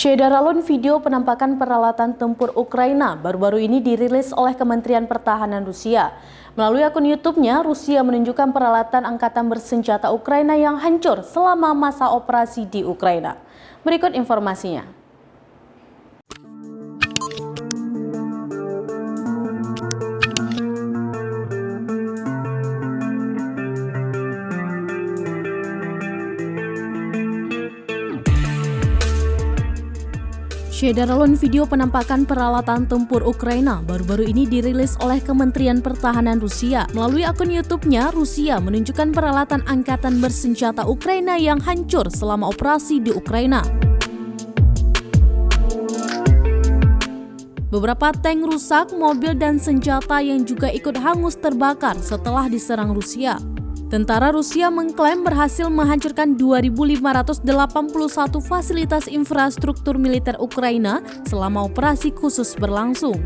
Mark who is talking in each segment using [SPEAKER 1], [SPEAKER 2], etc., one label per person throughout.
[SPEAKER 1] Syederalun video penampakan peralatan tempur Ukraina baru-baru ini dirilis oleh Kementerian Pertahanan Rusia. Melalui akun YouTube-nya, Rusia menunjukkan peralatan angkatan bersenjata Ukraina yang hancur selama masa operasi di Ukraina. Berikut informasinya. Syederalun video penampakan peralatan tempur Ukraina baru-baru ini dirilis oleh Kementerian Pertahanan Rusia. Melalui akun YouTube-nya, Rusia menunjukkan peralatan angkatan bersenjata Ukraina yang hancur selama operasi di Ukraina. Beberapa tank rusak, mobil dan senjata yang juga ikut hangus terbakar setelah diserang Rusia. Tentara Rusia mengklaim berhasil menghancurkan 2.581 fasilitas infrastruktur militer Ukraina selama operasi khusus berlangsung.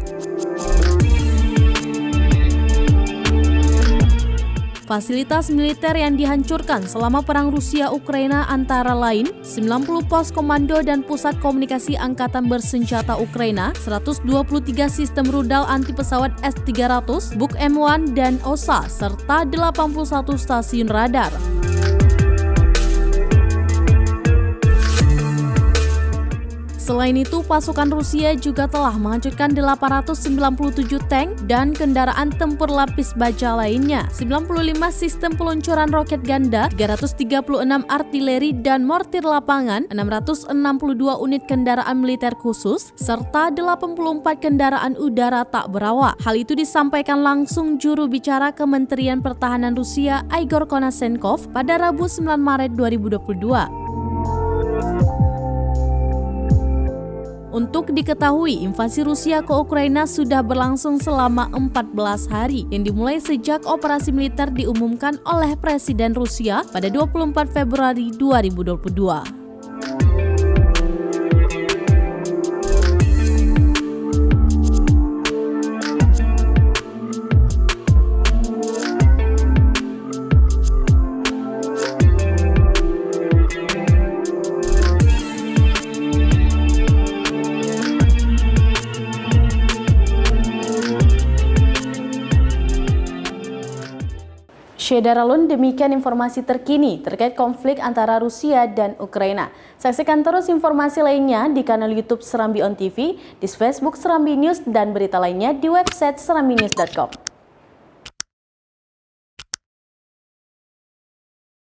[SPEAKER 1] Fasilitas militer yang dihancurkan selama perang Rusia-Ukraina antara lain 90 pos komando dan pusat komunikasi angkatan bersenjata Ukraina, 123 sistem rudal anti pesawat S-300, Buk M1 dan OSA, serta 81 stasiun radar. Selain itu, pasukan Rusia juga telah menghancurkan 897 tank dan kendaraan tempur lapis baja lainnya, 95 sistem peluncuran roket ganda, 336 artileri dan mortir lapangan, 662 unit kendaraan militer khusus, serta 84 kendaraan udara tak berawak. Hal itu disampaikan langsung juru bicara Kementerian Pertahanan Rusia, Igor Konashenkov, pada Rabu 9 Maret 2022. Untuk diketahui, invasi Rusia ke Ukraina sudah berlangsung selama 14 hari yang dimulai sejak operasi militer diumumkan oleh Presiden Rusia pada 24 Februari 2022. Syederalun, demikian informasi terkini terkait konflik antara Rusia dan Ukraina. Saksikan terus informasi lainnya di kanal YouTube Serambi On TV, di Facebook Serambi News, dan berita lainnya di website serambinews.com.